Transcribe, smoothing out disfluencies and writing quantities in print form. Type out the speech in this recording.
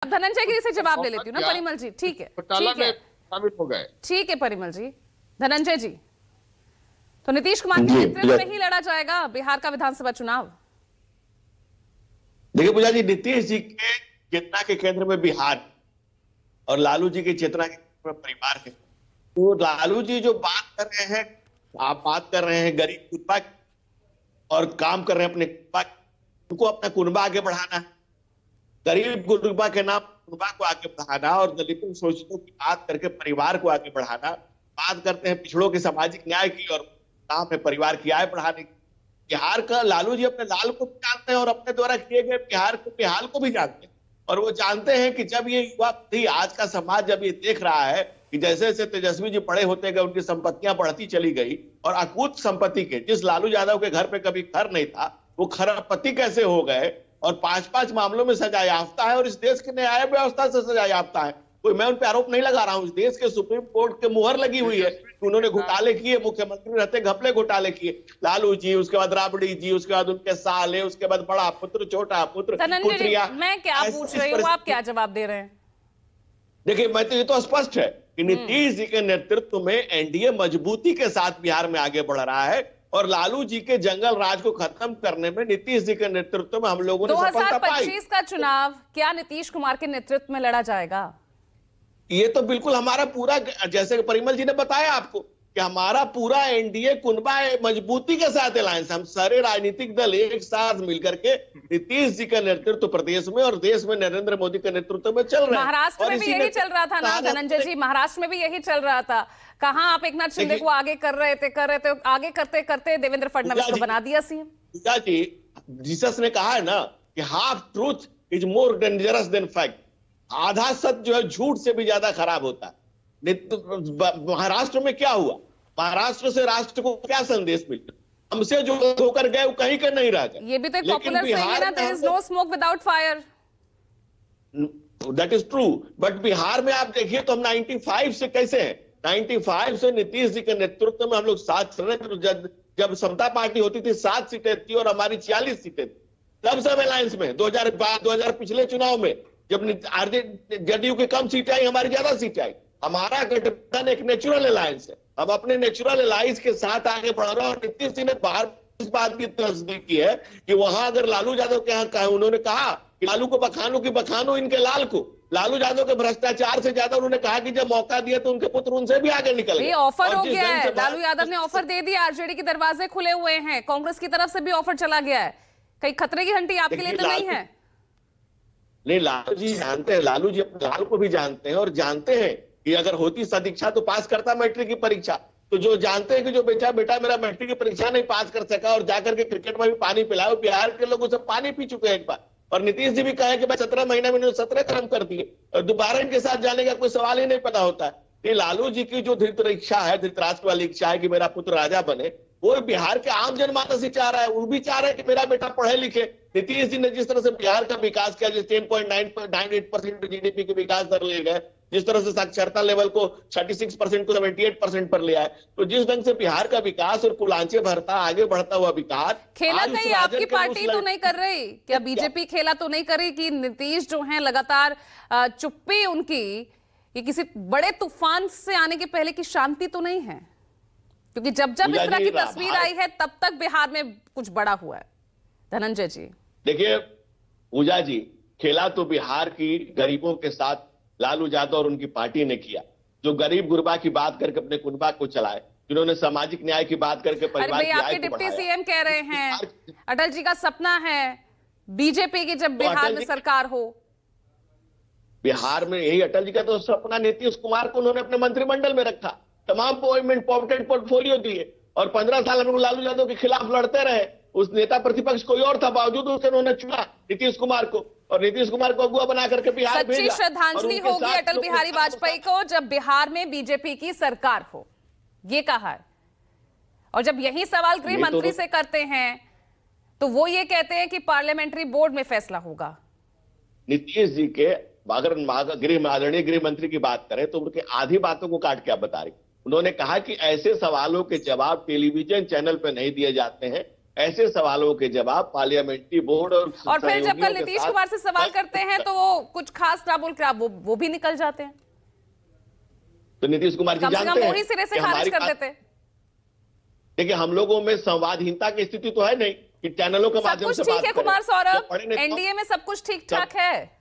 धनंजय गिरी से जवाब ले लेती हूँ ना परिमल जी। ठीक है, घोटाला ठीक में है, शामिल हो गए। ठीक है परिमल जी। धनंजय जी, तो नीतीश कुमार के नेतृत्व में ही लड़ा जाएगा बिहार का विधानसभा चुनाव? देखिए पूजा जी, नीतीश जी के चेतना के केंद्र में बिहार और लालू जी की चेतना के केंद्र में परिवार है। तो लालू जी जो बात कर रहे हैं, आप बात कर रहे हैं गरीब कुनबा की और काम कर रहे हैं अपने कुनबा, उनको अपना कुनबा आगे बढ़ाना है, गरीब कुनबा के नाम कुनबा को आगे बढ़ाना और दलितों शोषितों की बात करके परिवार को आगे बढ़ाना। बात करते हैं पिछड़ों के सामाजिक न्याय की और काम है परिवार की आय बढ़ाने की। बिहार का लालू जी अपने लाल को भी जानते हैं और अपने द्वारा किए गए बिहार को भी जानते हैं, और वो जानते हैं कि जब ये युवा पीढ़ी, आज का समाज जब ये देख रहा है कि जैसे जैसे तेजस्वी जी बड़े होते गए, उनकी संपत्तियां बढ़ती चली गई और अकूत संपत्ति के, जिस लालू यादव के घर पे कभी घर नहीं था वो खरबपति कैसे हो गए और 5-5 मामलों में सजा याफ्ता है और इस देश की न्याय व्यवस्था से सजा याफ्ता है। कोई मैं उन पर आरोप नहीं लगा रहा हूं, इस देश के सुप्रीम कोर्ट के मुहर लगी हुई है कि उन्होंने घोटाले किए, मुख्यमंत्री रहते घपले घोटाले किए, लालू जी, उसके बाद राबड़ी जी, उसके बाद उनके साले, उसके बाद बड़ा पुत्र, छोटा पुत्र, पुत्रिया। मैं क्या पूछ रही हूँ, आप क्या जवाब दे रहे हैं? देखिए, मैं तो ये तो स्पष्ट है कि नीतीश जी के नेतृत्व में एनडीए मजबूती के साथ बिहार में आगे बढ़ रहा है और लालू जी के जंगल राज को खत्म करने में नीतीश जी के नेतृत्व में हम लोगों ने सफलता पाई। 2025 का चुनाव क्या नीतीश कुमार के नेतृत्व में लड़ा जाएगा? ये तो बिल्कुल हमारा पूरा, जैसे परिमल जी ने बताया आपको कि हमारा पूरा एनडीए कुनबा मजबूती के साथ अलायंस, हम सारे राजनीतिक दल एक साथ मिलकर के नीतीश जी का नेतृत्व प्रदेश में और देश में नरेंद्र मोदी के नेतृत्व में चल रहे हैं। महाराष्ट्र में भी यही चल रहा था ना धनंजय जी, महाराष्ट्र में भी यही चल रहा था। कहां आप एकनाथ शिंदे को आगे कर रहे थे, आगे करते करते देवेंद्र फडणवीस को बना दिया सीएम। पूजा जी, जीसस ने कहा है ना कि half truth is more dangerous than fact. आधा सत्य जो है झूठ से भी ज्यादा खराब होता है। महाराष्ट्र में क्या हुआ? महाराष्ट्र से राष्ट्र को क्या संदेश मिला? हमसे जो होकर गए वो कहीं का नहीं रह गए। ये भी तो एक पॉपुलर सेइंग है ना, there is no smoke without fire. That is true, but Bihar में आप देखिए तो हम 95 से कैसे हैं? 95 से नीतीश जी के नेतृत्व में हम लोग 7 जब समता पार्टी होती थी 7 सीटें थी और हमारी 40 सीटें थी। तब सब अलायंस में 2000 पिछले चुनाव में जब जदयू की कम सीटें आई, हमारी ज्यादा सीटें आई। हमारा गठबंधन एक नेचुरल अलायंस है, हम अपने नेचुरल अलायंस के साथ आगे बढ़ रहे हैं। और नीतीश जी ने बाहर इस बात की तस्दीक की है कि वहां अगर लालू यादव के यहाँ उन्होंने कहा कि लालू को बखानो इनके लाल को, लालू यादव के भ्रष्टाचार से ज्यादा उन्होंने कहा कि जब मौका दिया तो उनके पुत्र उनसे भी आगे निकल गए। ऑफर हो गया है, लालू यादव ने ऑफर दे दिया, आरजेडी के दरवाजे खुले हुए हैं, कांग्रेस की तरफ से भी ऑफर चला गया है। कहीं खतरे की घंटी आपके लिए तो नहीं है? नहीं, लालू जी जानते हैं, लालू जी अपने लाल को भी जानते हैं और जानते हैं कि अगर होती सदीक्षा तो पास करता मैट्रिक की परीक्षा। तो जो जानते हैं कि जो बेटा मेरा मैट्रिक की परीक्षा नहीं पास कर सका और जाकर के क्रिकेट में भी पानी पिलाओ, बिहार के लोगों से पानी पी चुके हैं एक बार। और नीतीश जी भी कहे कि मैं 17 महीने में 17 क्रम कर दिए और दोबारा इनके साथ जाने का कोई सवाल ही नहीं पैदा होता है। ये लालू जी की जो धृत इच्छा है, धृतराष्ट्र वाली इच्छा है कि मेरा पुत्र राजा बने, वो बिहार के आम जनमानस ही चाह रहा है। वो भी चाह रहे हैं कि मेरा बेटा पढ़े लिखे। नीतीश जी ने जिस तरह से बिहार का विकास किया, जिस 10.98% जीडीपी के विकास दर ले गए, जिस तरह से साक्षरता लेवल को 36% को 78% पर ले आए, तो जिस ढंग से बिहार का विकास और कुलांचे भरता आगे बढ़ता हुआ विकास, खेला कहीं आपकी पार्टी तो नहीं कर रही क्या? बीजेपी खेला तो नहीं कर रही कि नीतीश जो है लगातार चुप्पी उनकी ये किसी बड़े तूफान से आने के पहले की शांति तो नहीं है? क्योंकि जब जब इस तरह की तस्वीर आई है तब तक बिहार में कुछ बड़ा हुआ है। धनंजय जी देखिए, पूजा जी, खेला तो बिहार की गरीबों के साथ लालू यादव और उनकी पार्टी ने किया, जो गरीब गुरबा की बात करके अपने कुनबा को चलाए, जिन्होंने सामाजिक न्याय की बात करके परिवार की आय को आपके डिप्टी सीएम कह रहे हैं अटल जी का सपना है बीजेपी की जब बिहार में सरकार हो। बिहार में यही अटल जी का तो सपना, नीतीश कुमार को उन्होंने अपने मंत्रिमंडल में रखा, तमाम अपॉइंटमेंट पोर्टफोलियो दिए और 15 साल हम लोग लालू यादव के खिलाफ लड़ते रहे। उस नेता प्रतिपक्ष कोई और था, बावजूद उससे उन्होंने चुना नीतीश कुमार को और नीतीश कुमार को अगुआ बना करके बिहार भेजा। सच्ची श्रद्धांजलि होगी अटल बिहारी वाजपेयी को जब बिहार में बीजेपी की सरकार हो, ये कहा है। और जब यही सवाल गृह मंत्री से करते हैं तो वो ये कहते हैं कि पार्लियामेंट्री बोर्ड में फैसला होगा। नीतीश जी के अगर आदरणीय गृह मंत्री की बात करें तो उनके आधी बातों को काट के आप बता रही। उन्होंने कहा कि ऐसे सवालों के जवाब टेलीविजन चैनल पे नहीं दिए जाते हैं, ऐसे सवालों के जवाब पार्लियामेंट्री बोर्ड और फिर जब कल नीतीश कुमार से सवाल करते हैं तो वो कुछ खास ना बोल के वो भी निकल जाते हैं। तो नीतीश कुमार जी कम से जानते कम हैं वही सिरे से कि खारिज हमारी कर देते। देखिए, हम लोगों में संवादहीनता की स्थिति तो है नहीं कि चैनलों के सब माध्यम कुछ से ठीक बात है करें। कुमार जब सौरभ, पढ़े नहीं तो- एनडीए में सब कुछ ठीक ठाक है।